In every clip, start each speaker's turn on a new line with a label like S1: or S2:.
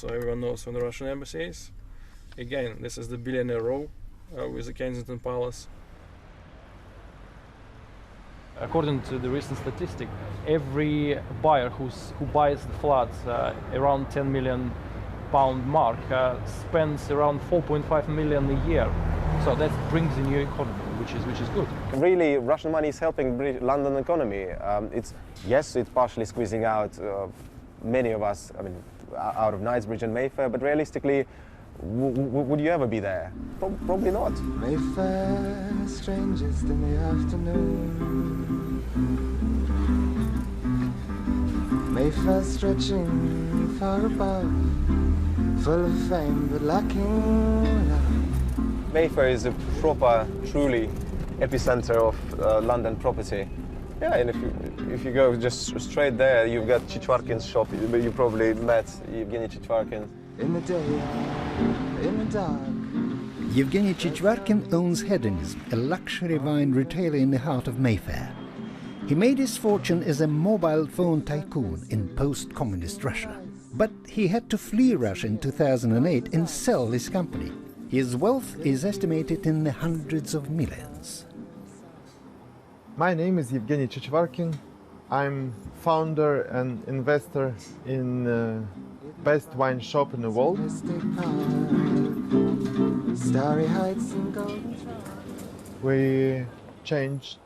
S1: So everyone knows from the Russian embassies. Again, this is the Billionaire Row with the Kensington Palace. According to the recent statistic, every buyer who buys the flats around £10 million mark spends around 4.5 million a year. So that brings a new economy, which is good.
S2: Really, Russian money is helping London economy. Yes, it's partially squeezing out many of us, out of Knightsbridge and Mayfair, but realistically, would you ever be there? Probably not.
S3: Mayfair, strangest in the afternoon. Mayfair stretching far above, full of fame but lacking love.
S2: Mayfair is a proper, truly epicenter of London property. Yeah, and if you go just straight there, you've got Chichvarkin's shop. You probably met Evgeny Chichvarkin.
S3: In the day, in the dark.
S4: Evgeny Chichvarkin owns Hedonism, a luxury wine retailer in the heart of Mayfair. He made his fortune as a mobile phone tycoon in post-communist Russia. But he had to flee Russia in 2008 and sell his company. His wealth is estimated in the hundreds of millions.
S5: My name is Evgeny Chichvarkin. I'm founder and investor in best wine shop in the world.
S3: Starry heights and gold.
S5: We changed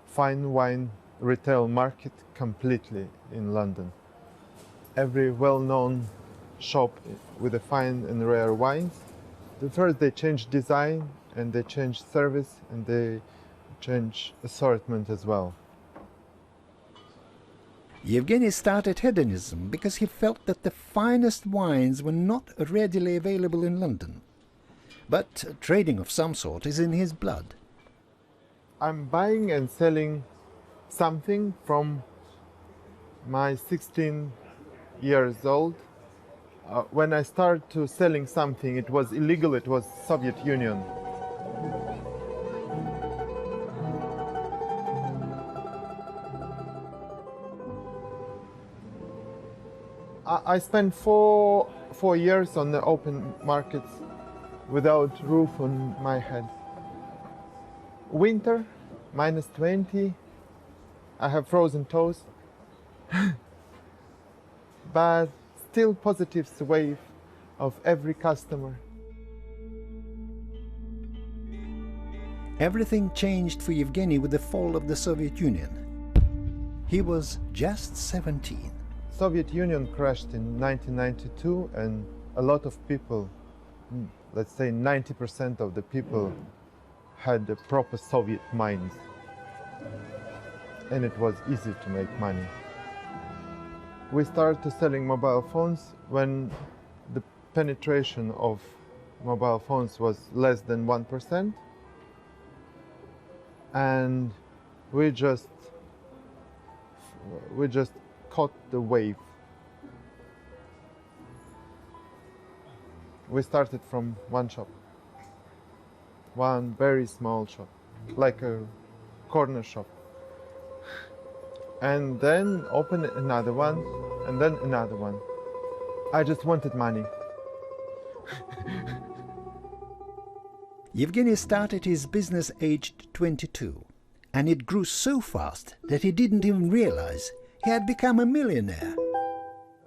S5: fine wine retail market completely in London. Every well-known shop with the fine and rare wines, first they changed design and they changed service and they changed assortment as well.
S4: Evgeny started Hedonism because he felt that the finest wines were not readily available in London. But trading of some sort is in his blood.
S5: I'm buying and selling something from my 16 years old. When I started to selling something, it was illegal, it was Soviet Union. I spent four years on the open markets without roof on my head. Winter, minus 20, I have frozen toes, but still positive wave of every customer.
S4: Everything changed for Evgeny with the fall of the Soviet Union. He was just 17.
S5: Soviet Union crashed in 1992 and a lot of people, let's say 90% of the people, had a proper Soviet mind. And it was easy to make money. We started selling mobile phones when the penetration of mobile phones was less than 1%. And we just caught the wave. We started from one shop, one very small shop, like a corner shop. And then opened another one, and then another one. I just wanted money.
S4: Evgeny started his business aged 22, and it grew so fast that he didn't even realize he had become a millionaire.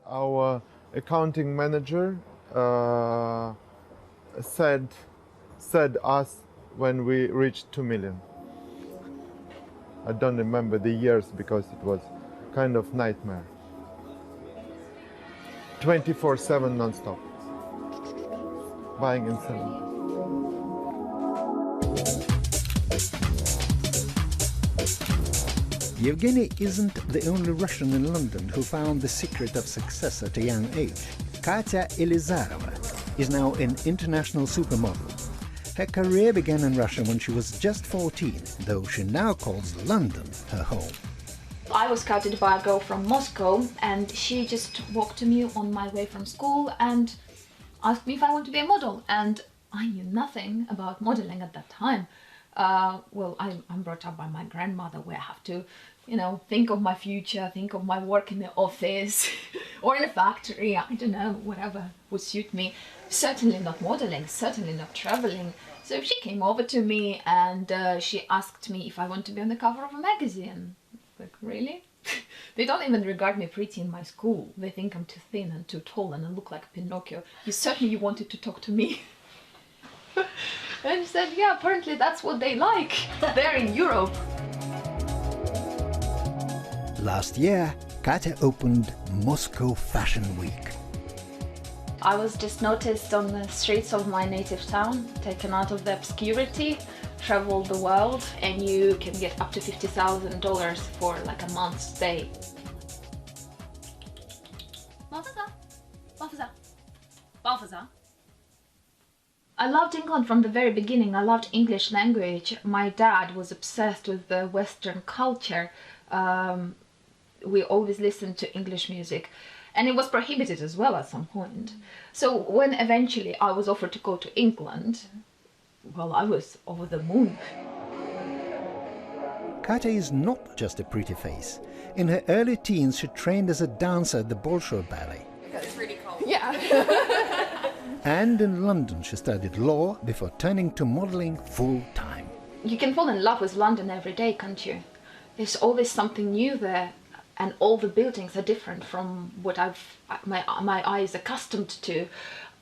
S5: Our accounting manager said us when we reached 2 million. I don't remember the years because it was kind of nightmare. 24/7 non-stop, buying and selling.
S4: Evgeny isn't the only Russian in London who found the secret of success at a young age. Katya Elizarova is now an international supermodel. Her career began in Russia when she was just 14, though she now calls London her home.
S6: I was scouted by a girl from Moscow, and she just walked to me on my way from school and asked me if I want to be a model, and I knew nothing about modeling at that time. Well, I'm brought up by my grandmother, where I have to think of my future, think of my work in the office or in a factory, I don't know, whatever would suit me. Certainly not modeling, certainly not traveling. So she came over to me and she asked me if I want to be on the cover of a magazine. Like, really? They don't even regard me pretty in my school. They think I'm too thin and too tall and I look like Pinocchio. You certainly wanted to talk to me. And she said, yeah, apparently that's what they like. They're in Europe.
S4: Last year, Katya opened Moscow Fashion Week.
S6: I was just noticed on the streets of my native town, taken out of the obscurity, travel the world, and you can get up to $50,000 for like a month's stay. I loved England from the very beginning. I loved English language. My dad was obsessed with the Western culture. We always listened to English music. And it was prohibited as well at some point. So when eventually I was offered to go to England, well, I was over the moon.
S4: Katya is not just a pretty face. In her early teens, she trained as a dancer at the Bolshoi Ballet.
S6: It's really cold. Yeah.
S4: And in London, she studied law before turning to modeling full-time.
S6: You can fall in love with London every day, can't you? There's always something new there, and all the buildings are different from what my eye is accustomed to.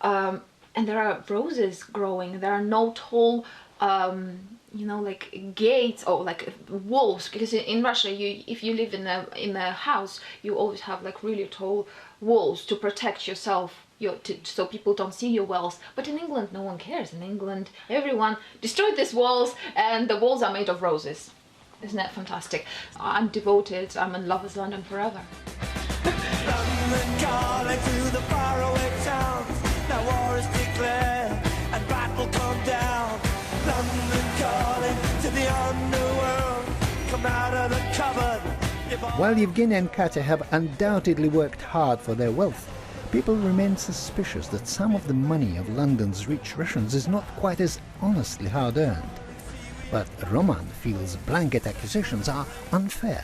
S6: And there are roses growing. There are no tall, like gates or like walls. Because in Russia, if you live in a house, you always have like really tall walls to protect yourself. So people don't see your walls. But in England, no one cares. In England, everyone destroyed these walls, and the walls are made of roses. Isn't that fantastic? I'm devoted. I'm in love with London forever.
S7: London calling to the faraway towns. Now war is declared and battle come down. London calling to the underworld. Come out of the cupboard.
S4: While Evgeny and Katya have undoubtedly worked hard for their wealth, people remain suspicious that some of the money of London's rich Russians is not quite as honestly hard-earned. But Roman feels blanket accusations are unfair.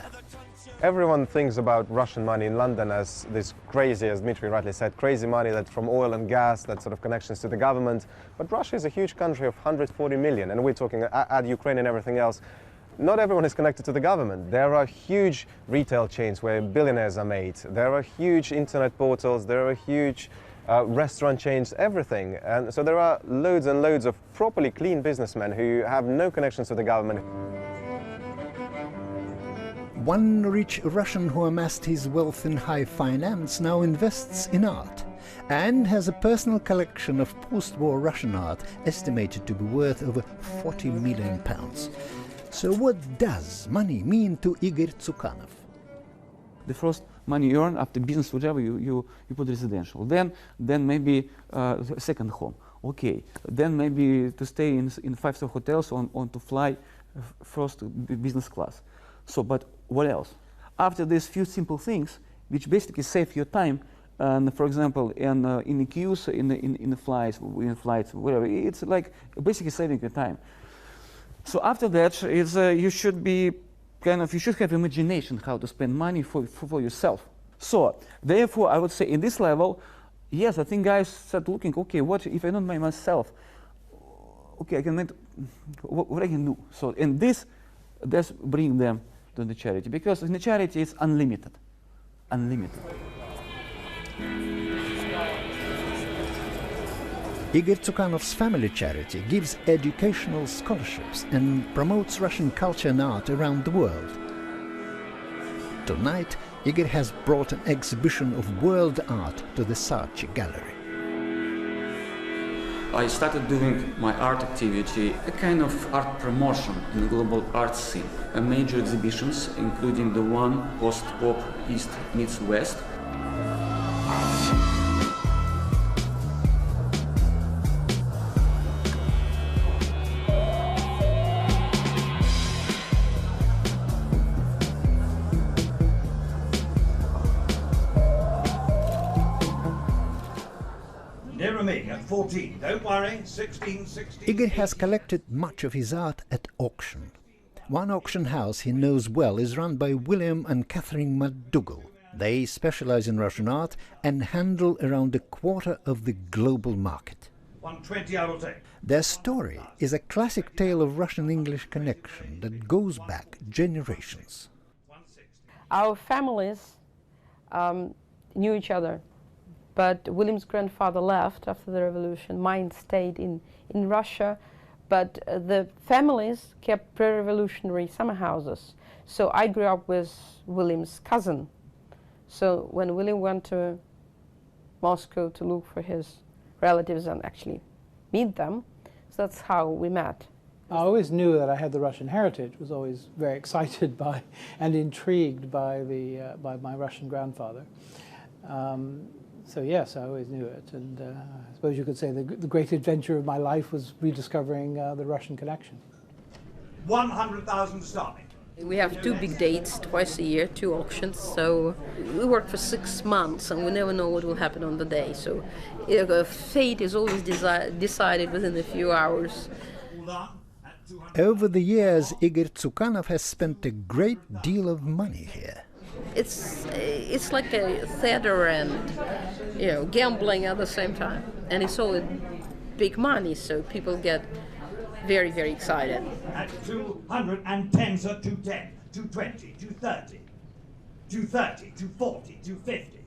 S2: Everyone thinks about Russian money in London as this crazy, as Dmitry rightly said, crazy money that's from oil and gas, that sort of connections to the government. But Russia is a huge country of 140 million, and we're talking add Ukraine and everything else. Not everyone is connected to the government. There are huge retail chains where billionaires are made. There are huge internet portals. There are huge restaurant chains, everything. And so there are loads and loads of properly clean businessmen who have no connections to the government.
S4: One rich Russian who amassed his wealth in high finance now invests in art and has a personal collection of post-war Russian art estimated to be worth over £40 million. So what does money mean to Igor Tsukhanov?
S8: The first money you earn after business, whatever, you put residential. Then maybe second home. Okay. Then maybe to stay in 5-star hotels or to fly first business class. So, but what else? After these few simple things, which basically save your time, and for example, in the queues, in the flights, whatever, it's like basically saving your time. So after that, it's, you should be you should have imagination how to spend money for yourself. So therefore, I would say in this level, yes, I think guys start looking, okay, what if I don't buy myself? Okay, I can make, what I can do. So and that's bring them to the charity, because in the charity it's unlimited.
S4: Igor Tsukhanov's family charity gives educational scholarships and promotes Russian culture and art around the world. Tonight, Igor has brought an exhibition of world art to the Saatchi Gallery.
S9: I started doing my art activity, a kind of art promotion in the global art scene. Major exhibitions, including the one post-pop East meets West.
S7: Nearer me at 14, don't worry, 16.
S4: Igor has collected much of his art at auction. One auction house he knows well is run by William and Catherine McDougall. They specialize in Russian art and handle around a quarter of the global market.
S10: 120 I will take.
S4: Their story is a classic tale of Russian-English connection that goes back generations.
S11: Our families knew each other, but William's grandfather left after the revolution. Mine stayed in Russia, but the families kept pre-revolutionary summer houses. So I grew up with William's cousin. So when William went to Moscow to look for his relatives and actually meet them, so that's how we met.
S12: I always knew that I had the Russian heritage, was always very excited by and intrigued by my Russian grandfather. So yes, I always knew it, and I suppose you could say the great adventure of my life was rediscovering the Russian connection.
S10: 100,000 starting.
S11: We have two big dates twice a year, two auctions, so we work for 6 months and we never know what will happen on the day. So fate is always decided within a few hours.
S4: Over the years, Igor Tsukanov has spent a great deal of money here.
S11: It's like a theater and gambling at the same time, and it's all big money, so people get very, very excited.
S10: At 210, sir, 210, 220, 230, 230, 240, 250,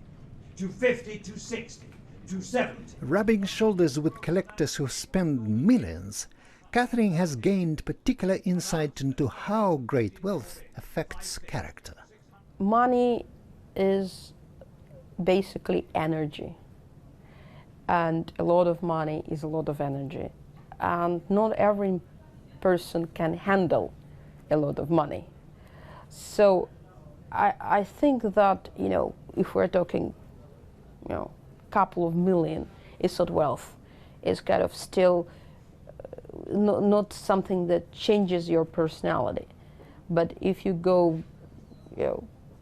S10: 250, 260, 270.
S4: Rubbing shoulders with collectors who spend millions, Catherine has gained particular insight into how great wealth affects character.
S11: Money is basically energy, and a lot of money is a lot of energy. And not every person can handle a lot of money. So I think that, if we're talking, couple of million, it's not wealth. It's kind of still not something that changes your personality. But if you go,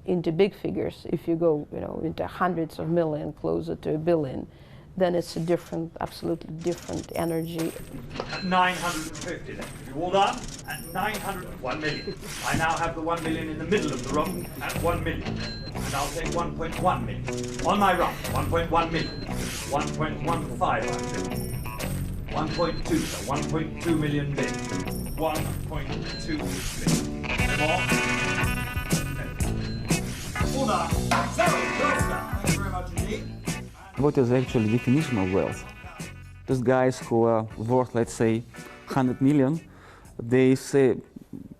S11: into big figures, if you go, into hundreds of million, closer to a billion, then it's a different, absolutely different energy.
S10: At 950 then. Have you all done? At 901 million. I now have the 1 million in the middle of the room at 1 million. And I'll take 1.1 million. On my right, 1.1 million. 1.15 million. 1.2, so 1.2 million bid. 1.2 million. More? All done. So, well done. Thank you very much indeed.
S8: What is actually the definition of wealth? Those guys who are worth, let's say, 100 million, they say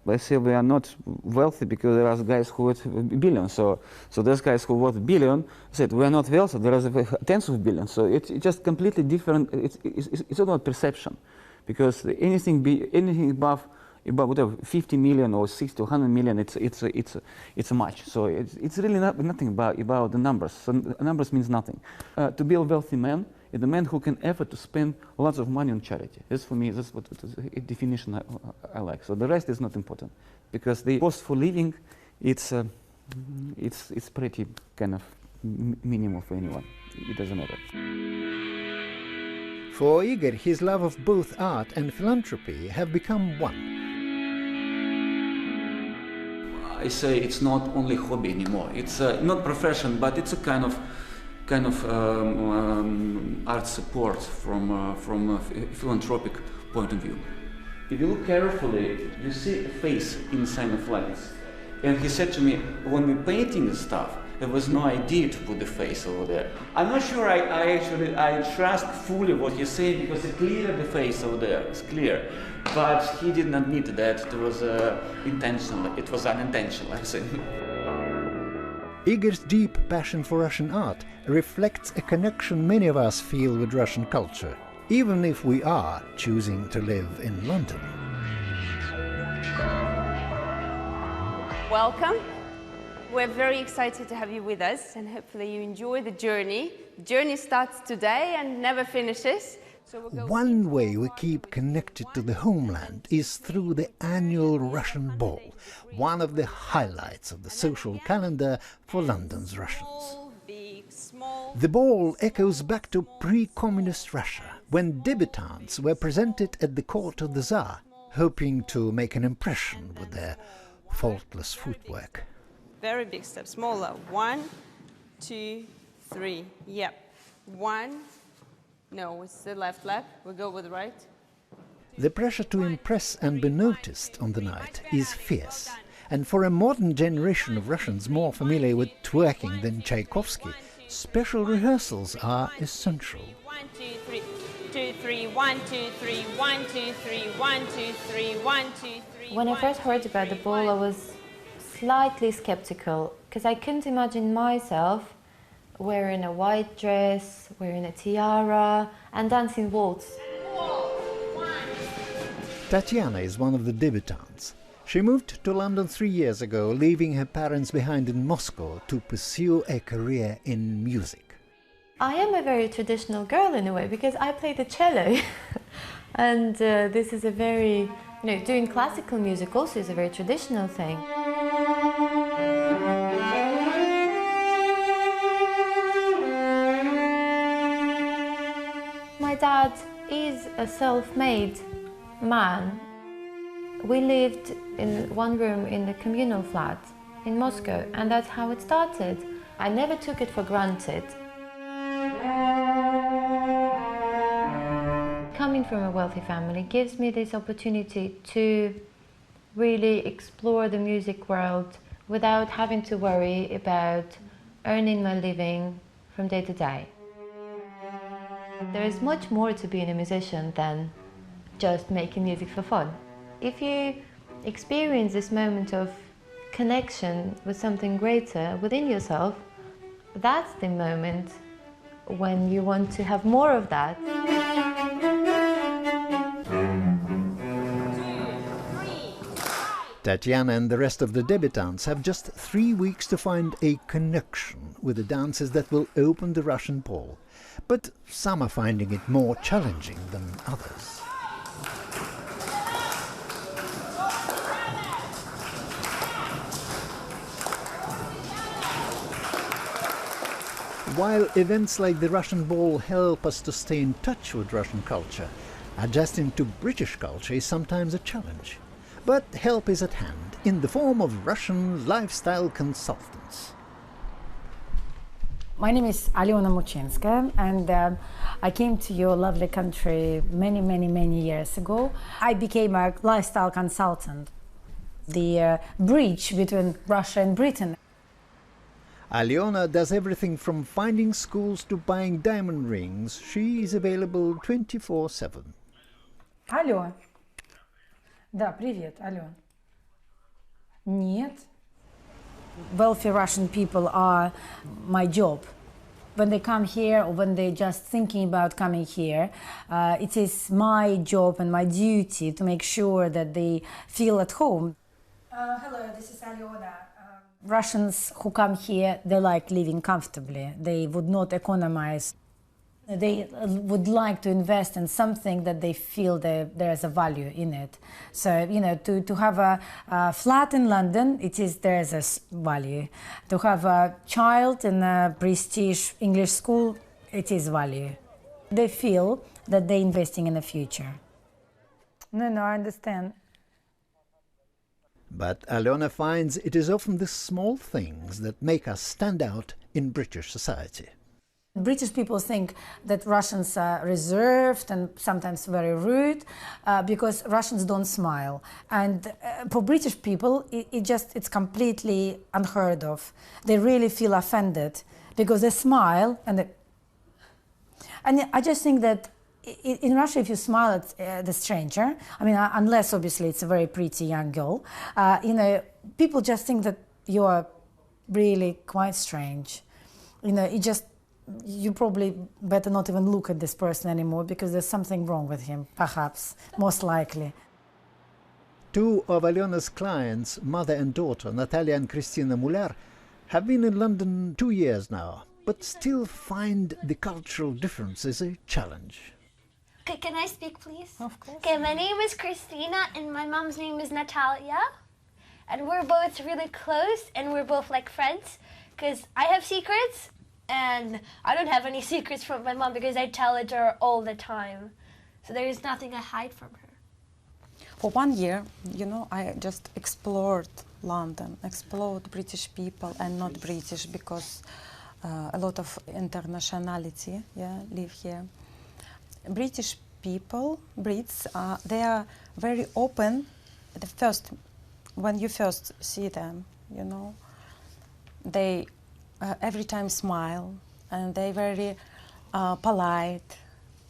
S8: we are not wealthy because there are guys who are worth billions. So those guys who are worth billion said we are not wealthy. There are tens of billions. So it's just completely different. It's all about perception, because anything above whatever 50 million or 60 or 100 million, it's much. So it's really nothing about the numbers. So numbers means nothing. To be a wealthy man is the man who can afford to spend lots of money on charity. That's for me. That's what a definition I like. So the rest is not important, because the cost for living, it's pretty kind of minimal for anyone. It doesn't matter.
S4: For Igor, his love of both art and philanthropy have become one.
S9: I say it's not only hobby anymore. It's not profession, but it's a kind of art support from a philanthropic point of view. If you look carefully, you see a face inside the flags. And he said to me, when we're painting the stuff, there was no idea to put the face over there. I'm not sure I trust fully what he's saying, because it's clear the face over there, it's clear. But he didn't admit that it was intentional, it was unintentional, I say.
S4: Igor's deep passion for Russian art reflects a connection many of us feel with Russian culture, even if we are choosing to live in London.
S13: Welcome. We're very excited to have you with us, and hopefully you enjoy the journey. The journey starts today and never finishes.
S4: One way we keep connected to the homeland is through the annual Russian Ball, one of the highlights of the social calendar for London's Russians. The ball echoes back to pre-communist Russia, when debutantes were presented at the court of the Tsar. hoping to make an impression with their faultless footwork.
S13: Very big step, smaller. 1, 2, 3. Yep. 1. No, it's the left leg. We go with the right.
S4: The pressure to impress and be noticed on the night is fierce, and for a modern generation of Russians more familiar with twerking than Tchaikovsky, special rehearsals are essential.
S13: 1, 2, 3, 2, 3, 1, 2, 3, 1, 2, 3, 1, 2, 3, 1, 2, 3.
S14: When I first heard about the ball, I was slightly skeptical because I couldn't imagine myself wearing a white dress, wearing a tiara, and dancing waltz.
S4: Tatiana is one of the debutantes. She moved to London 3 years ago, leaving her parents behind in Moscow to pursue a career in music.
S14: I am a very traditional girl in a way because I play the cello. And this is a very, doing classical music also is a very traditional thing. My dad is a self-made man. We lived in one room in the communal flat in Moscow, and that's how it started. I never took it for granted. Coming from a wealthy family gives me this opportunity to really explore the music world without having to worry about earning my living from day to day. There is much more to being a musician than just making music for fun. If you experience this moment of connection with something greater within yourself, that's the moment when you want to have more of that.
S4: Tatiana and the rest of the debutantes have just 3 weeks to find a connection with the dances that will open the Russian ball. But some are finding it more challenging than others. While events like the Russian ball help us to stay in touch with Russian culture, adjusting to British culture is sometimes a challenge. But help is at hand in the form of Russian lifestyle consultants.
S15: My name is Aliona Muchenska, and I came to your lovely country many years ago. I became a lifestyle consultant, the bridge between Russia and Britain.
S4: Aliona does everything from finding schools to buying diamond rings. She is available 24/7.
S15: Алло. Да, привет, алло. Нет. Wealthy Russian people are my job. When they come here or when they're just thinking about coming here, it is my job and my duty to make sure that they feel at home. Hello, this is Aliona. Russians who come here, they like living comfortably. They would not economize. They would like to invest in something that they feel that there's a value in it. So, to have a flat in London, there's a value. To have a child in a prestige English school, it is value. They feel that they're investing in the future. No, I understand.
S4: But Aliona finds it is often the small things that make us stand out in British society.
S15: British people think that Russians are reserved and sometimes very rude because Russians don't smile. And for British people, it's completely unheard of. They really feel offended because they smile and I just think that in Russia, if you smile at the stranger, unless obviously it's a very pretty young girl, people just think that you are really quite strange. You probably better not even look at this person anymore because there's something wrong with him, perhaps, most likely.
S4: 2 of Aliona's clients, mother and daughter, Natalia and Christina Muller, have been in London 2 years now, but still find the cultural differences a challenge.
S16: Okay, can I speak, please?
S15: Of course.
S16: Okay, my name is Christina and my mom's name is Natalia. And we're both really close and we're both like friends because I have secrets and I don't have any secrets from my mom because I tell it to her all the time. So there is nothing I hide from her.
S17: For 1 year, you know, I just explored London, explored British people and not British, because a lot of internationality, live here. British people, Brits, they are very open. When you first see them, you know, they every time smile, and they very polite.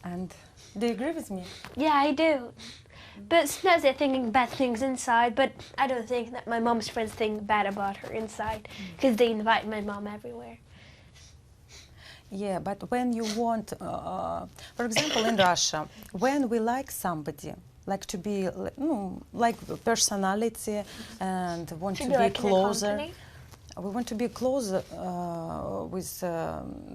S17: And do you agree with me?
S16: Yeah, I do. But sometimes they're thinking bad things inside, but I don't think that my mom's friends think bad about her inside, because they invite my mom everywhere.
S17: Yeah, but when you want, for example, in Russia, when we like somebody, like to be, like personality, and want to be
S16: like
S17: closer, we want to be closer with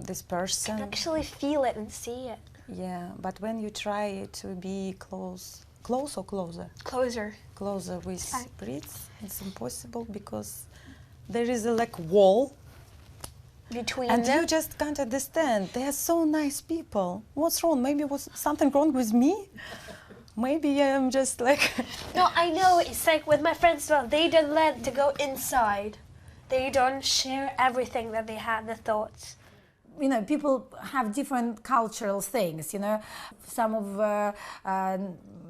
S17: this person.
S16: You can actually feel it and see it.
S17: Yeah, but when you try to be close or closer? Closer with Brits, it's impossible, because there is a wall
S16: between
S17: and
S16: them.
S17: You just can't understand. They are so nice people. What's wrong? Maybe was something wrong with me? Maybe I'm just like...
S16: No, I know. It's like with my friends as well. They don't let to go inside. They don't share everything that they have, the thoughts.
S15: You know, people have different cultural things, you know. Some of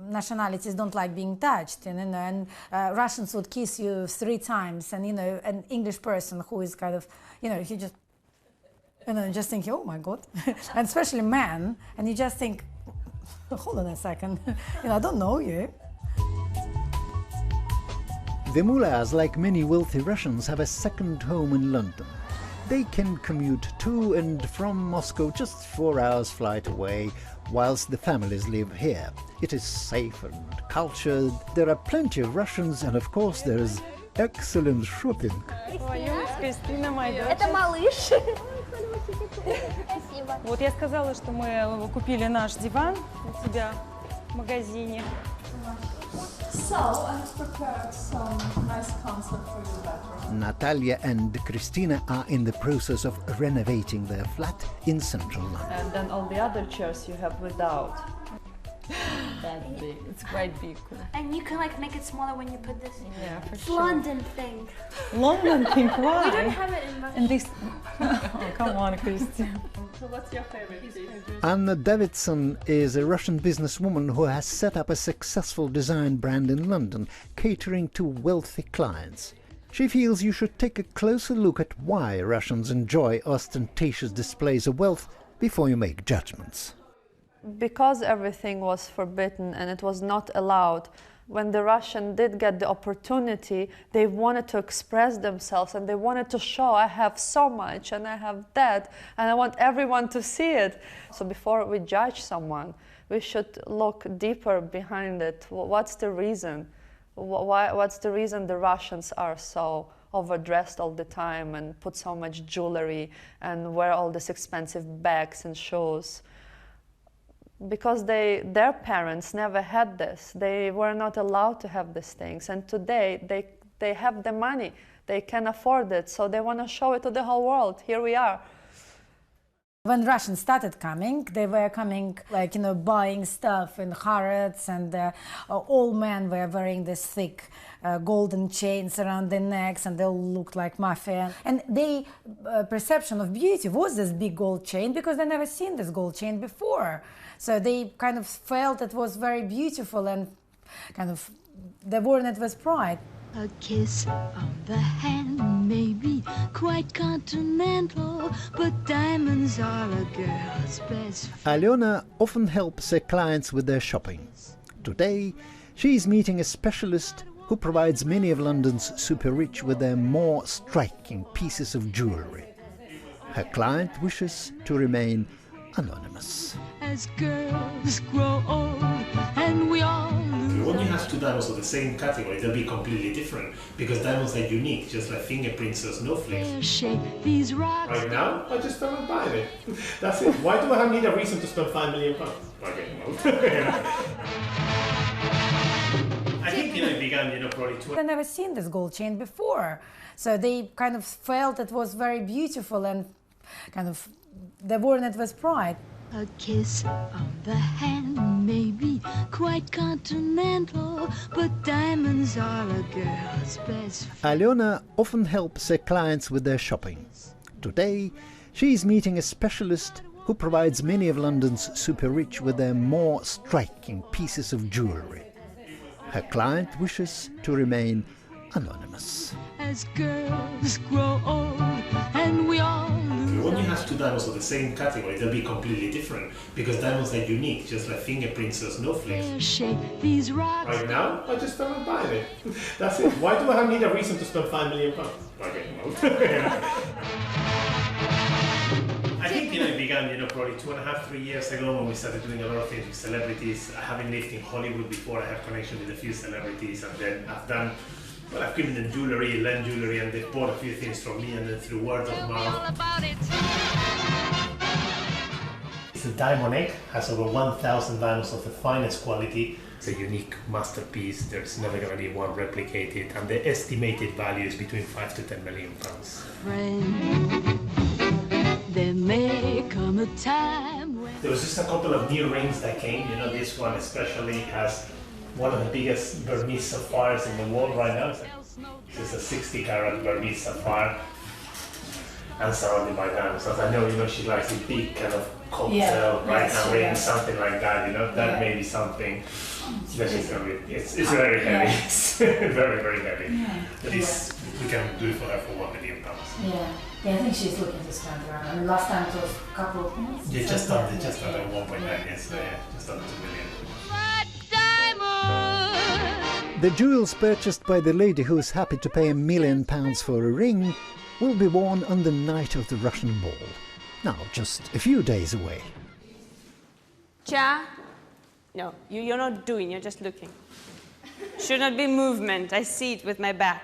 S15: nationalities don't like being touched, and Russians would kiss you 3 times, and, you know, an English person who is kind of, you know, he just, you know, just think, oh my God, and especially men, and you just think, hold on a second, you know, I don't know you.
S4: The mullahs, like many wealthy Russians, have a second home in London. They can commute to and from Moscow just 4 hours flight away, whilst the families live here. It is safe and cultured. There are plenty of Russians, and of course there is excellent shopping.
S16: Это малыш.
S17: Вот я сказала, что мы купили наш диван у тебя в магазине.
S18: So I've prepared some nice concept for your bedroom.
S4: Natalia and Christina are in the process of renovating their flat in central London.
S18: And then all the other chairs you have without. That's big. It's quite big.
S16: And you can like make it smaller when you put this.
S18: Yeah, for
S16: it's
S18: sure.
S16: London thing.
S18: London thing, why?
S16: We don't have it in Russia.
S18: And this. Oh, come on, Christian. So what's your favorite?
S4: Anna Davidson is a Russian businesswoman who has set up a successful design brand in London, catering to wealthy clients. She feels you should take a closer look at why Russians enjoy ostentatious displays of wealth before you make judgments.
S18: Because everything was forbidden and it was not allowed, when the Russian did get the opportunity, they wanted to express themselves and they wanted to show, I have so much and I have that and I want everyone to see it. So before we judge someone, we should look deeper behind it. What's the reason? What's the reason the Russians are so overdressed all the time and put so much jewelry and wear all these expensive bags and shoes? Because their parents never had this. They were not allowed to have these things. And today they have the money. They can afford it. So they want to show it to the whole world. Here we are.
S15: When Russians started coming, they were coming like, you know, buying stuff in Harrods, and all men were wearing this thick golden chains around their necks, and they all looked like mafia. And their perception of beauty was this big gold chain, because they never seen this gold chain before. So they kind of felt it was very beautiful, and kind of they wore it with pride.
S19: A kiss on the hand may be quite continental, but diamonds are a girl's best friend.
S4: Alyona often helps her clients with their shopping. Today, she is meeting a specialist who provides many of London's super-rich with their more striking pieces of jewellery. Her client wishes to remain anonymous.
S19: As girls grow old and we all lose.
S20: When you have 2 diamonds of the same category, they'll be completely different, because diamonds are unique, just like fingerprints or snowflakes.
S19: Shape these rocks.
S20: Right now, I just fell and buy it. That's it. Why do I need a reason to spend £5 million? Okay, well. I think, it began, probably
S15: They never seen this gold chain before. So they kind of felt it was very beautiful, and kind of they wore it with pride.
S19: A kiss on the hand may be quite continental, but diamonds are a girl's best friend.
S4: Alyona often helps her clients with their shopping. Today, she is meeting a specialist who provides many of London's super-rich with their more striking pieces of jewellery. Her client wishes to remain anonymous.
S19: As girls grow old and we all lose.
S20: When you have two diamonds of the same category, they'll be completely different because diamonds are unique, just like fingerprints or snowflakes.
S19: Shape these rocks.
S20: Right now, I just fell and buying it. That's it. Why do I need a reason to spend £5 million? Okay, well. I think it began, probably 2.5, 3 years ago when we started doing a lot of things with celebrities. I haven't lived in Hollywood before. I have connection with a few celebrities, and then I've given them jewellery, lent jewellery, and they've bought a few things from me, and then through word of mouth. It's a diamond egg, has over 1,000 diamonds of the finest quality. It's a unique masterpiece. There's never going to be one replicated, and the estimated value is between 5 to 10 million pounds.
S19: Friend, there may come a time when...
S20: There was just a couple of new rings that came. This one especially has one of the biggest Burmese sapphires in the world right now. This is a 60 carat Burmese sapphire and surrounded by diamonds. As I know, she likes a big kind of cocktail right-hand ring, something like that, that may be something that she's going to be, it's very heavy, it's very, very heavy. But we can do it for her for £1 million.
S15: Yeah, I think she's looking to spend around. I mean, last time it was a couple of months.
S20: Yeah, just under 1.9, yes, just under 2 million.
S4: The jewels purchased by the lady who is happy to pay £1 million for a ring will be worn on the night of the Russian ball. Now, just a few days away.
S13: Cha? No, you're not doing, you're just looking. Should not be movement, I see it with my back.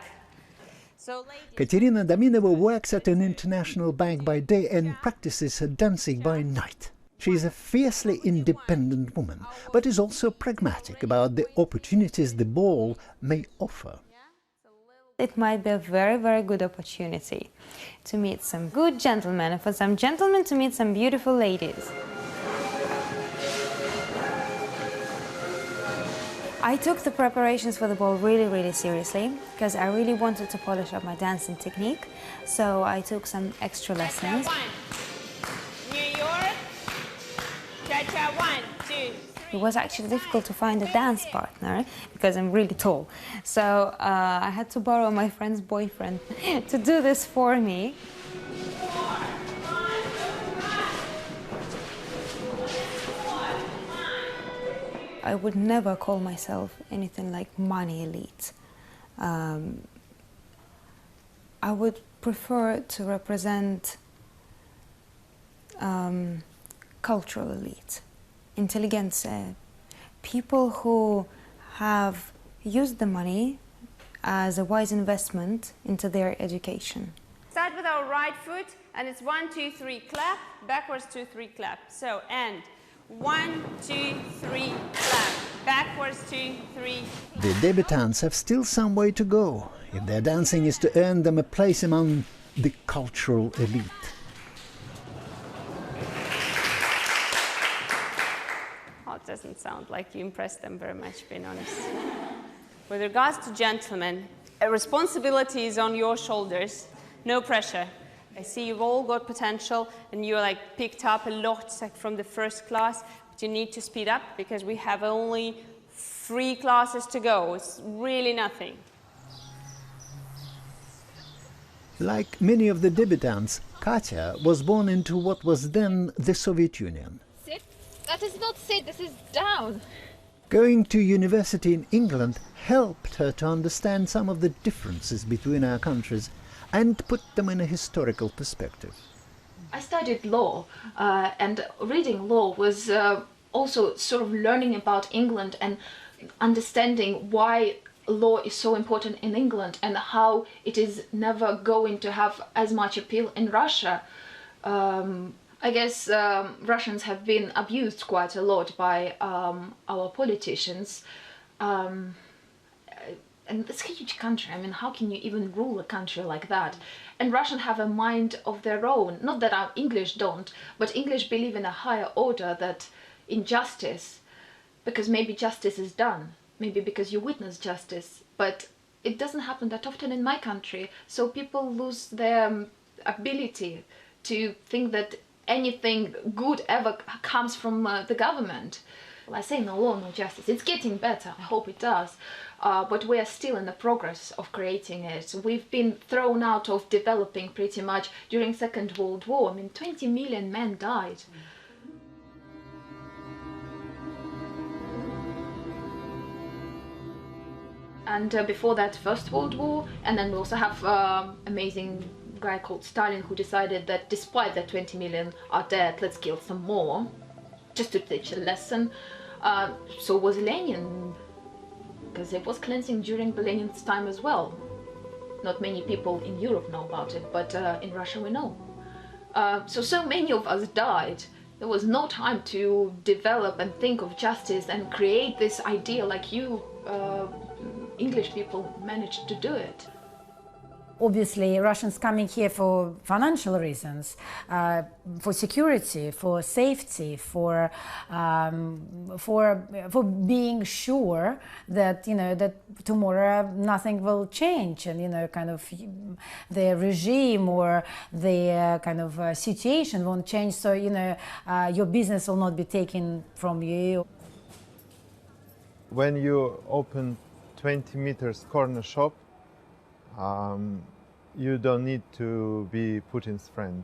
S13: So,
S4: Katerina Daminova works at an international bank by day and practices her dancing by night. She is a fiercely independent woman, but is also pragmatic about the opportunities the ball may offer.
S21: It might be a very, very good opportunity to meet some good gentlemen, and for some gentlemen to meet some beautiful ladies. I took the preparations for the ball really, really seriously because I really wanted to polish up my dancing technique. So I took some extra lessons.
S13: New York. Cha-cha, 1, 2, 3.
S21: It was actually difficult to find a dance partner because I'm really tall. So I had to borrow my friend's boyfriend to do this for me. I would never call myself anything like money elite. I would prefer to represent cultural elite, intelligentsia, people who have used the money as a wise investment into their education.
S13: Start with our right foot, and it's 1, 2, 3, clap, backwards, 2, 3, clap. So, and 1, 2, 3, clap, backwards, 2, 3.
S4: The debutants have still some way to go if their dancing is to earn them a place among the cultural elite.
S13: Oh, it doesn't sound like you impressed them very much, being honest. With regards to gentlemen, a responsibility is on your shoulders, no pressure. I see you've all got potential and you're like picked up a lot from the first class, but you need to speed up because we have only 3 classes to go. It's really nothing.
S4: Like many of the debutants, Katya was born into what was then the Soviet Union.
S6: Sit? That is not sit, this is down.
S4: Going to university in England helped her to understand some of the differences between our countries and put them in a historical perspective.
S6: I studied law, and reading law was also sort of learning about England and understanding why law is so important in England and how it is never going to have as much appeal in Russia. I guess Russians have been abused quite a lot by our politicians. and it's a huge country. I mean, how can you even rule a country like that? And Russians have a mind of their own. Not that our English don't, but English believe in a higher order, that in justice, because maybe justice is done, maybe because you witness justice, but it doesn't happen that often in my country. So people lose their ability to think that anything good ever comes from the government. Well, I say no law, no justice. It's getting better. I hope it does. But we are still in the progress of creating it. We've been thrown out of developing pretty much during Second World War. I mean, 20 million men died. And before that, First World War. And then we also have amazing guy called Stalin, who decided that despite that 20 million are dead, let's kill some more, just to teach a lesson. So was Lenin, because it was cleansing during Lenin's time as well. Not many people in Europe know about it, but in Russia we know. So many of us died. There was no time to develop and think of justice and create this idea like you English people managed to do it.
S15: Obviously, Russians coming here for financial reasons, for security, for safety, for being sure that that tomorrow nothing will change, and kind of the regime or the kind of situation won't change. So your business will not be taken from you.
S5: When you open 20 meters corner shop, you don't need to be Putin's friend.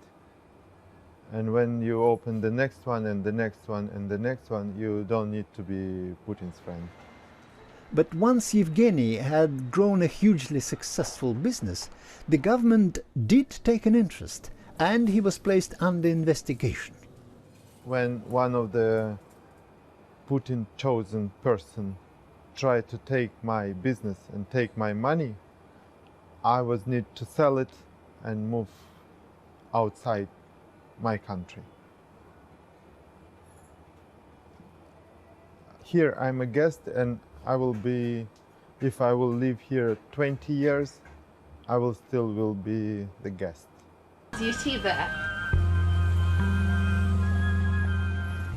S5: And when you open the next one and the next one and the next one, you don't need to be Putin's friend.
S4: But once Yevgeny had grown a hugely successful business, the government did take an interest, and he was placed under investigation.
S5: When one of the Putin chosen person tried to take my business and take my money, I was need to sell it and move outside my country. Here I'm a guest, and I will be, if I will live here 20 years, I will still be the guest.
S6: You see there.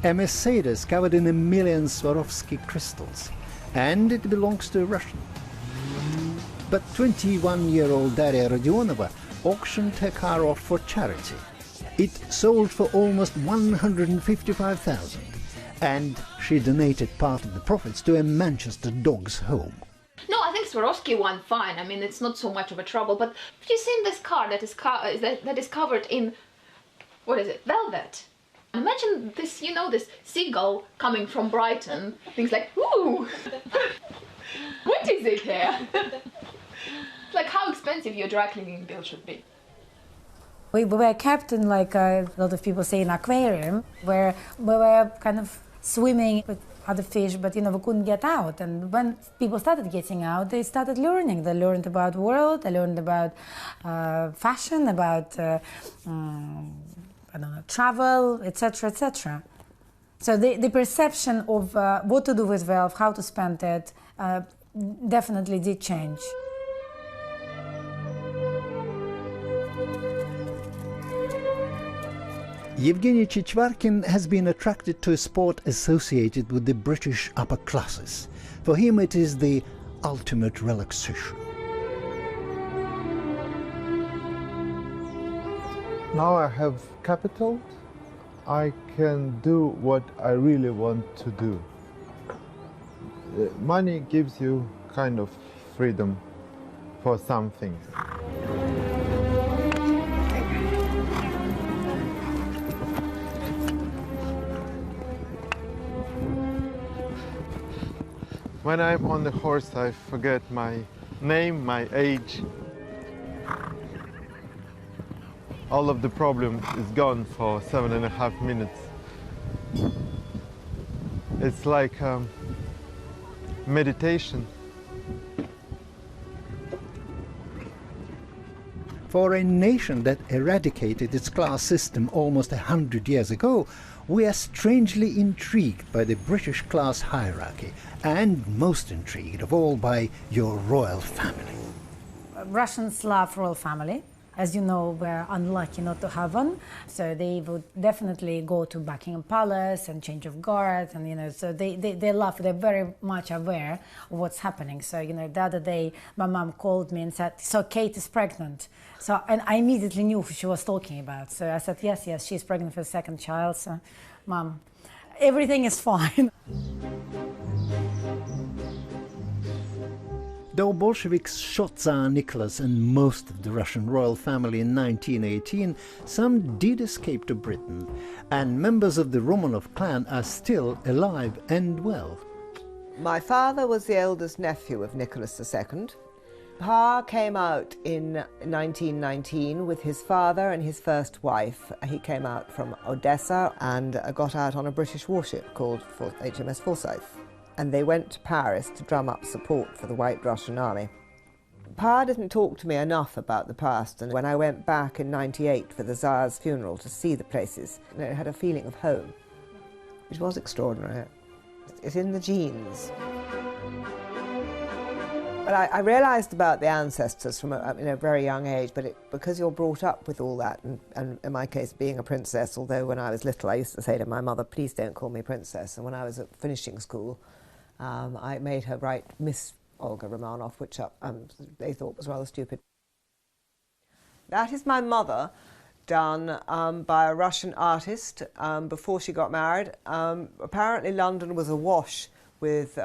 S4: A Mercedes covered in 1 million Swarovski crystals, and it belongs to a Russian. But 21-year-old Daria Rodionova auctioned her car off for charity. It sold for almost 155,000, and she donated part of the profits to a Manchester dog's home.
S6: No, I think Swarovski won fine. I mean, it's not so much of a trouble. But have you seen this car that is covered in, what is it, velvet? Imagine this, this seagull coming from Brighton. Things like, ooh, what is it here? Like how expensive your dry cleaning bill should be.
S15: We were kept in, like a lot of people say, an aquarium, where we were kind of swimming with other fish, but we couldn't get out. And when people started getting out, they started learning. They learned about the world, they learned about fashion, about travel, etc., etc. So the perception of what to do with wealth, how to spend it, definitely did change.
S4: Yevgeny Chichvarkin has been attracted to a sport associated with the British upper classes. For him it is the ultimate relaxation.
S5: Now I have capital, I can do what I really want to do. Money gives you kind of freedom for some things. When I'm on the horse, I forget my name, my age. All of the problem is gone for 7.5 minutes. It's like meditation.
S4: For a nation that eradicated its class system almost 100 years ago, we are strangely intrigued by the British class hierarchy, and most intrigued of all by your royal family.
S15: Russians love royal family. As you know, we're unlucky not to have one, so they would definitely go to Buckingham Palace and change of guard, and you know, so they love. They're very much aware of what's happening. So you know, the other day my mom called me and said, "So Kate is pregnant." So and I immediately knew who she was talking about. So I said, "Yes, yes, she's pregnant for the second child." So, Mom, everything is fine.
S4: Though Bolsheviks shot Tsar Nicholas and most of the Russian royal family in 1918, some did escape to Britain, and members of the Romanov clan are still alive and well.
S1: My father was the eldest nephew of Nicholas II. Pa came out in 1919 with his father and his first wife. He came out from Odessa and got out on a British warship called HMS Forsyth. And they went to Paris to drum up support for the White Russian Army. Pa didn't talk to me enough about the past, and when I went back in '98 for the Tsar's funeral to see the places, you know, it had a feeling of home, which was extraordinary. It's in the genes. But I realised about the ancestors from a very young age, but because you're brought up with all that, and in my case being a princess, although when I was little I used to say to my mother, "Please don't call me princess," and when I was at finishing school, I made her write Miss Olga Romanov, which they thought was rather stupid. That is my mother, done by a Russian artist before she got married. Apparently London was awash with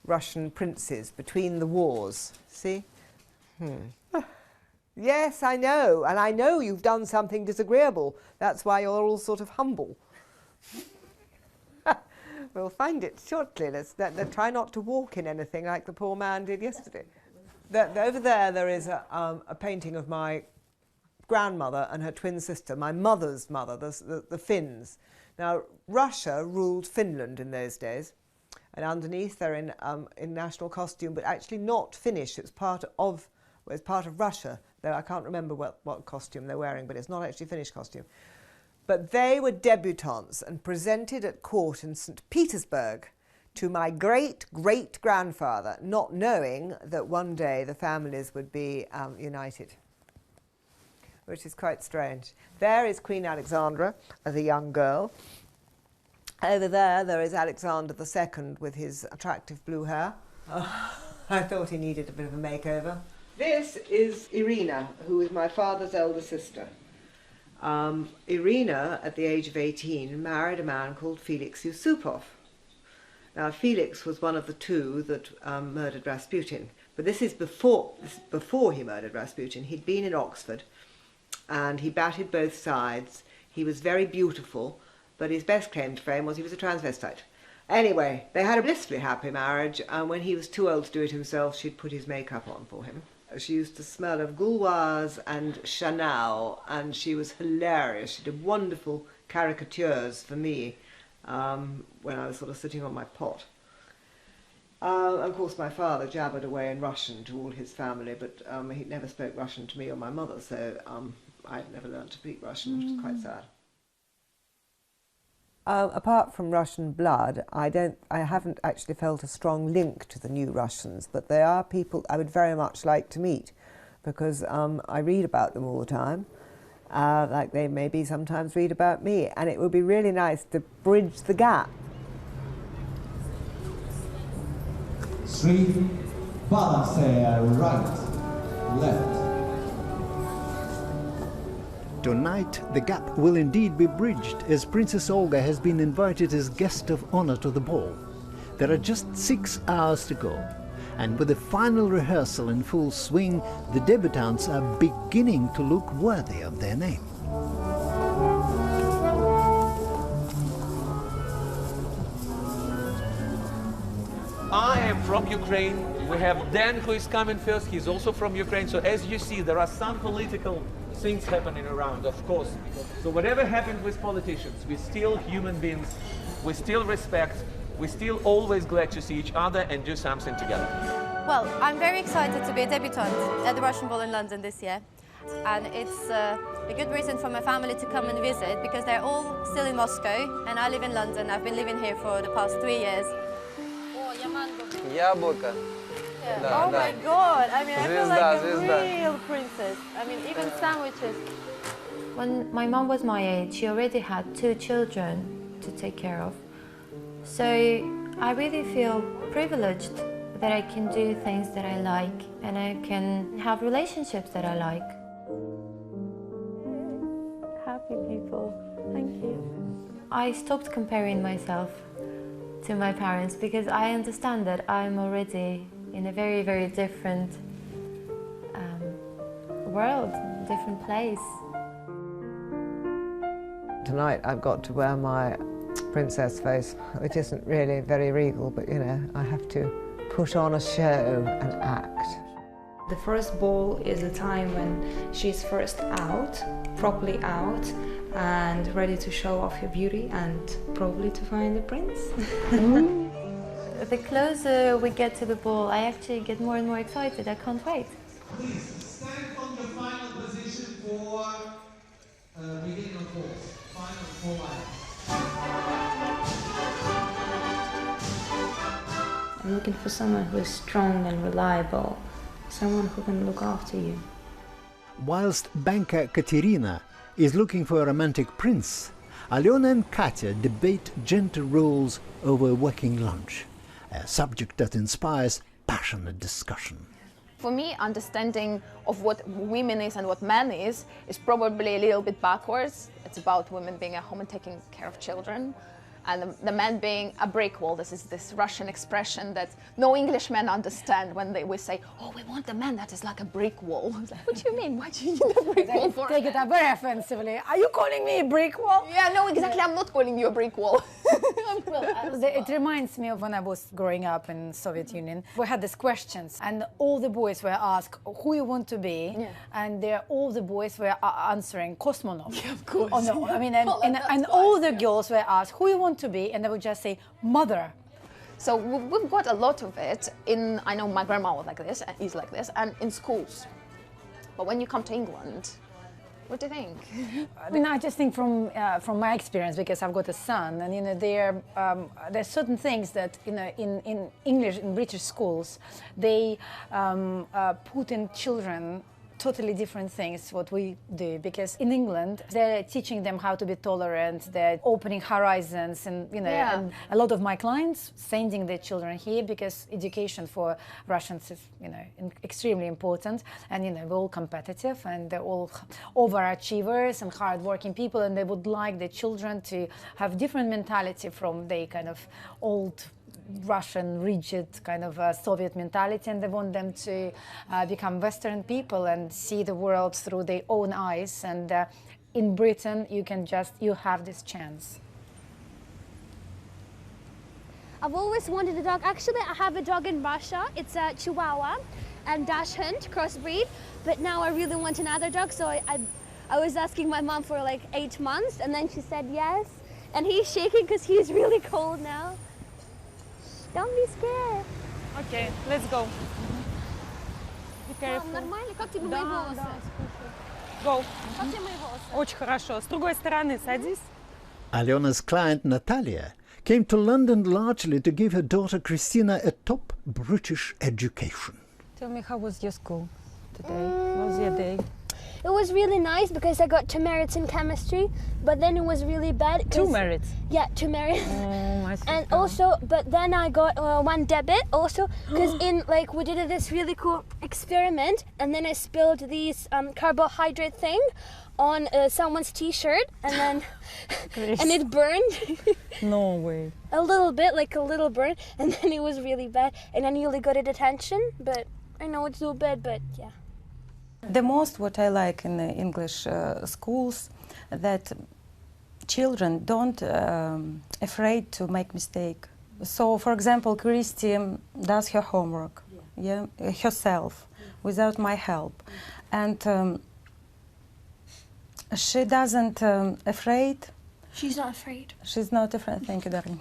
S1: Russian princes between the wars. See? Yes, I know, and I know you've done something disagreeable. That's why you're all sort of humble. We'll find it shortly. Let's try not to walk in anything like the poor man did yesterday. Over there is a painting of my grandmother and her twin sister, my mother's mother, the Finns. Now, Russia ruled Finland in those days, and underneath they're in national costume, but actually not Finnish. It's part of Russia, though I can't remember what costume they're wearing, but it's not actually Finnish costume. But they were debutantes and presented at court in St. Petersburg to my great-great-grandfather, not knowing that one day the families would be united, which is quite strange. There is Queen Alexandra as a young girl. Over there is Alexander II with his attractive blue hair. I thought he needed a bit of a makeover. This is Irina, who is my father's elder sister. Irina, at the age of 18, married a man called Felix Yusupov. Now, Felix was one of the two that murdered Rasputin, but this is before he murdered Rasputin. He'd been in Oxford, and he batted both sides. He was very beautiful, but his best claim to fame was he was a transvestite. Anyway, they had a blissfully happy marriage, and when he was too old to do it himself, she'd put his makeup on for him. She used to smell of Gauloise and Chanel, and she was hilarious. She did wonderful caricatures for me when I was sort of sitting on my pot. Of course, my father jabbered away in Russian to all his family, but he never spoke Russian to me or my mother, so I never learned to speak Russian, which is quite sad. Apart from Russian blood, I haven't actually felt a strong link to the new Russians, but they are people I would very much like to meet, because I read about them all the time, like they maybe sometimes read about me, and it would be really nice to bridge the gap.
S22: Straight, balance, right, left.
S4: Tonight, the gap will indeed be bridged, as Princess Olga has been invited as guest of honor to the ball. There are just 6 hours to go, and with the final rehearsal in full swing, the debutantes are beginning to look worthy of their name.
S23: I am from Ukraine. We have Dan, who is coming first. He's also from Ukraine. So as you see, there are some political things happening around, of course. So whatever happens with politicians, we're still human beings. We still respect. We're still always glad to see each other and do something together.
S24: Well, I'm very excited to be a debutante at the Russian Ball in London this year.
S2: And it's a good reason for my family to come and visit because they're all still in Moscow and I live in London. I've been living here for the past 3 years.
S3: Яблоко. Да,
S2: Oh
S3: да.
S2: my God! I mean, I feel like a
S3: Звезда.
S2: real princess. I mean, even sandwiches.
S14: When my mom was my age, she already had 2 children to take care of. So I really feel privileged that I can do things that I like and I can have relationships that I like. Happy people, thank you. I stopped comparing myself to my parents because I understand that I'm already in a very, very different world, different place.
S1: Tonight I've got to wear my princess face, which isn't really very regal, but you know, I have to put on a show and act.
S21: The first ball is a time when she's first out, properly out, and ready to show off her beauty and probably to find the prince.
S14: The closer we get to the ball, I actually get more and more excited. I can't wait.
S22: Please stand on your final position for beginning of course. Final 4 lines.
S21: I'm looking for someone who is strong and reliable, someone who can look after you.
S4: Whilst banker Katerina is looking for a romantic prince, Alyona and Katya debate gender roles over working lunch, a subject that inspires passionate discussion.
S6: For me, understanding of what women is and what man is probably a little bit backwards. It's about women being at home and taking care of children, and the man being a brick wall. This is this Russian expression that no Englishmen understand when we say, oh, we want a man that is like a brick wall. It's like, what do you mean? Why do you need a brick wall for?
S15: Take it up very offensively. Are you calling me a brick wall?
S6: Yeah, no, exactly. I'm not calling you a brick wall.
S15: It reminds me of when I was growing up in Soviet Union. We had these questions, and all the boys were asked who you want to be, and all the boys were answering cosmonaut.
S6: Yeah, of course.
S15: Oh, no, I mean, and all the girls were asked who you want to be, and they would just say mother.
S6: So we've got a lot of it in. I know my grandma was like this, and is like this, and in schools. But when you come to England, what do you think?
S15: I mean, I just think from my experience, because I've got a son, and you know, there's certain things that in English, in British schools, they put in children totally different things what we do, because in England they're teaching them how to be tolerant, they're opening horizons, and you know, and a lot of my clients sending their children here because education for Russians is, you know, extremely important, and you know, we're all competitive and they're all overachievers and hardworking people, and they would like their children to have different mentality from their kind of old Russian, rigid kind of Soviet mentality, and they want them to become Western people and see the world through their own eyes. And in Britain, you have this chance.
S16: I've always wanted a dog. Actually, I have a dog in Russia. It's a Chihuahua and Dachshund crossbreed. But now I really want another dog, so I was asking my mom for like 8 months, and then she said yes. And he's shaking because he's really cold now. Don't be scared.
S18: Okay, let's go. Be careful.
S16: Нормально? Как тебе мои волосы?
S18: Go.
S16: Как тебе мои волосы?
S18: Очень хорошо. С другой стороны садись.
S4: Alyona's client Natalia came to London largely to give her daughter Christina a top British education.
S21: Tell me, how was your school today? How was your day?
S16: It was really nice because I got 2 merits in chemistry, but then it was really bad.
S21: 2 merits?
S16: Yeah, 2 merits.
S21: Oh, my
S16: and also, but then I got 1 debit also, because we did this really cool experiment, and then I spilled these carbohydrate thing on someone's t-shirt, and then and it burned.
S21: No way.
S16: A little bit, like a little burn, and then it was really bad, and I nearly got a detention, but I know it's so bad, but yeah.
S17: The most what I like in the English schools, that children don't afraid to make mistake. So, for example, Christy does her homework, herself, without my help, and she doesn't afraid
S16: She's not afraid.
S17: She's not afraid, thank you, darling.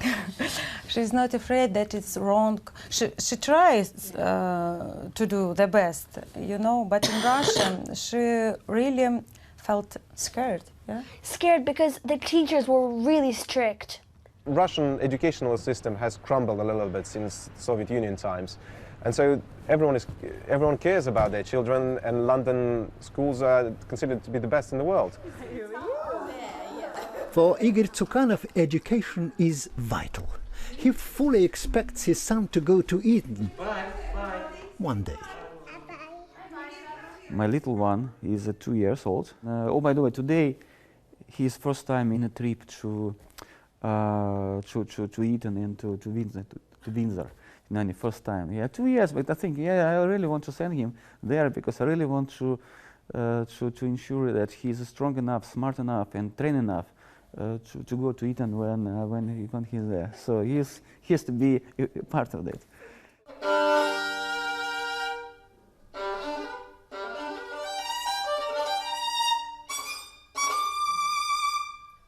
S17: She's not afraid that it's wrong. She tries to do the best, you know, but in Russian she really felt scared. Yeah?
S16: Scared because the teachers were really strict.
S7: Russian educational system has crumbled a little bit since Soviet Union times. And so everyone cares about their children, and London schools are considered to be the best in the world.
S4: For Igor Tsukanov, education is vital. He fully expects his son to go to Eton one day.
S8: My little one is 2 years old. Oh, by the way, today his first time in a trip to Eton and to Windsor. First time. Yeah, 2 years, but I think, yeah, I really want to send him there because I really want to ensure that he's strong enough, smart enough, and trained enough to go to Eton when he's there. So he has to be a part of that.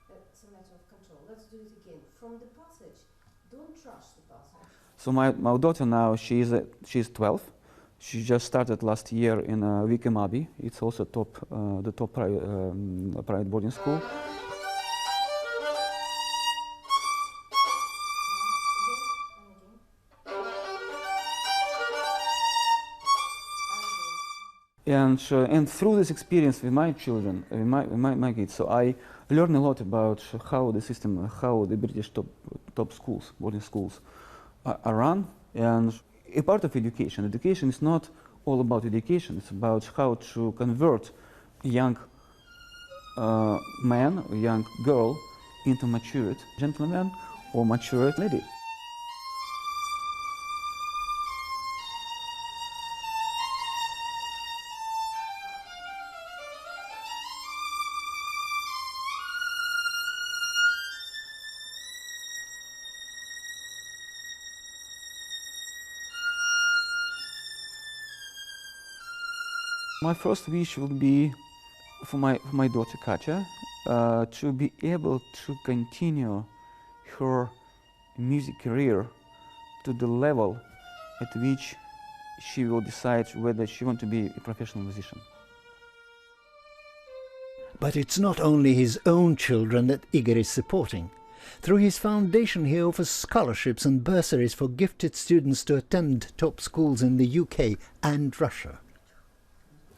S11: That's a matter of control. Let's do it again. From the passage, don't rush the passage.
S8: So my daughter now, she's 12. She just started last year in Wickham Abbey. It's also the top private boarding school. And through this experience with my children, my kids, so I learned a lot about how the system, how the British top schools, boarding schools, are run. And a part of education. Education is not all about education. It's about how to convert a young man or young girl into matured gentleman or matured lady. My first wish would be for my daughter Katya to be able to continue her music career to the level at which she will decide whether she wants to be a professional musician.
S4: But it's not only his own children that Igor is supporting. Through his foundation, he offers scholarships and bursaries for gifted students to attend top schools in the UK and Russia.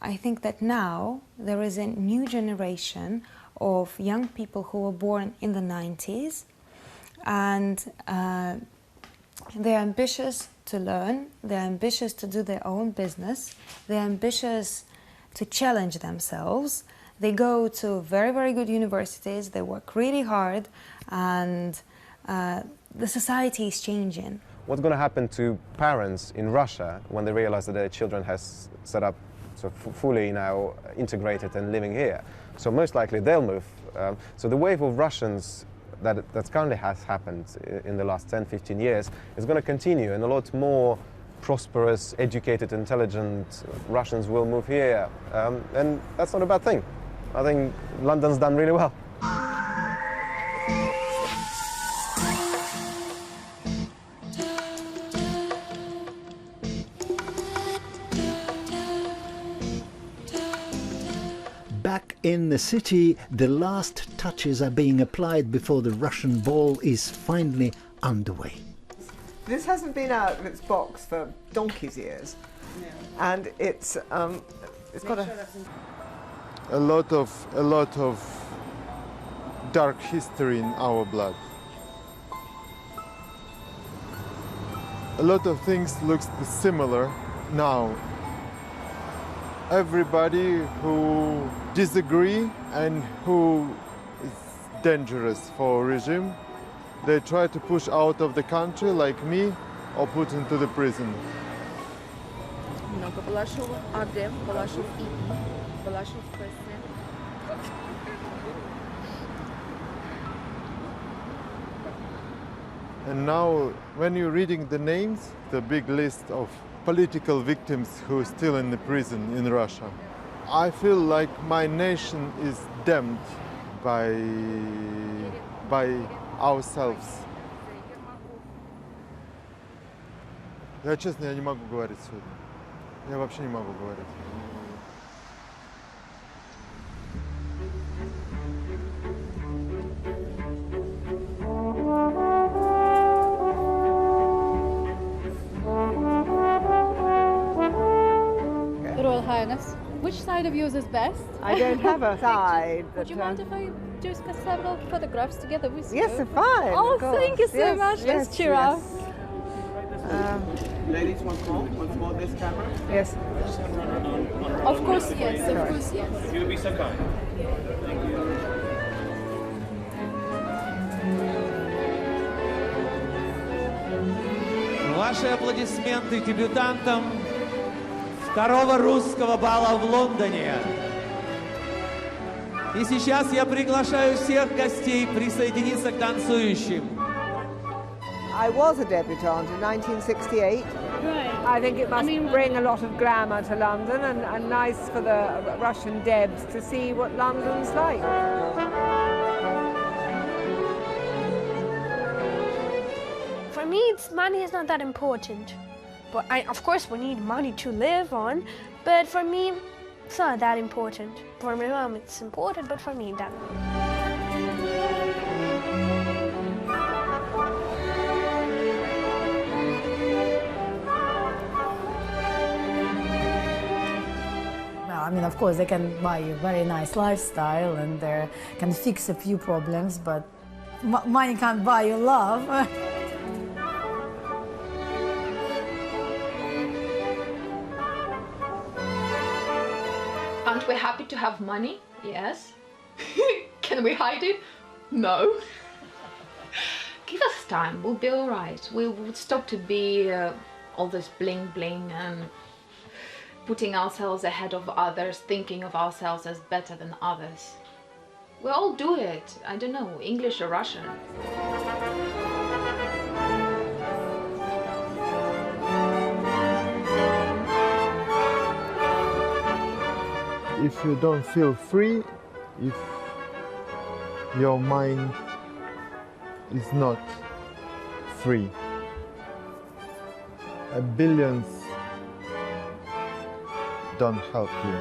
S21: I think that now there is a new generation of young people who were born in the 90s, and they're ambitious to learn, they're ambitious to do their own business, they're ambitious to challenge themselves. They go to very, very good universities, they work really hard, and the society is changing.
S7: What's going to happen to parents in Russia when they realize that their children has set up so fully now integrated and living here? So most likely they'll move. So the wave of Russians that currently has happened in the last 10-15 years is going to continue, and a lot more prosperous, educated, intelligent Russians will move here, and that's not a bad thing. I think London's done really well.
S4: Back in the city, the last touches are being applied before the Russian ball is finally underway.
S1: This hasn't been out of its box for donkey's years, and it's got
S5: a lot of dark history in our blood. A lot of things look similar now. Everybody who disagree and who is dangerous for regime, they try to push out of the country, like me, or put into the prison. And now, when you're reading the names, the big list of political victims who are still in the prison in Russia, I feel like my nation is damned by by ourselves. Я честно, я не могу говорить сегодня. Я вообще не могу говорить.
S9: Your Royal Highness, which side of yours is best?
S1: I don't have a side.
S9: Would you mind if I do several photographs together with you?
S1: Yes, fine.
S9: Oh,
S1: of course.
S9: thank you so
S1: Yes,
S9: much.
S1: yes,
S9: Let's cheer
S1: yes.
S9: up.
S23: Ladies, once more this camera.
S1: Yes.
S9: Of course, yes. Of course, yes.
S23: If you'll be so kind. Thank you.
S10: Ваши аплодисменты дебютантам второго русского бала в Лондоне. И сейчас я приглашаю всех гостей присоединиться к танцующим.
S1: I was a debutante in 1968.
S9: Right.
S1: I think it must bring a lot of glamour to London and nice for the Russian Debs to see what London's like.
S16: For me, money is not that important. But of course, we need money to live on. But for me, it's not that important. For my mom, it's important, but for me, that.
S15: I mean, of course, they can buy you a very nice lifestyle and they can fix a few problems, but money can't buy you love.
S6: Aren't we happy to have money? Yes. Can we hide it? No. Give us time, we'll be all right. We will stop to be all this bling bling and putting ourselves ahead of others, thinking of ourselves as better than others. We all do it. I don't know, English or Russian.
S5: If you don't feel free, if your mind is not free, billions don't help you.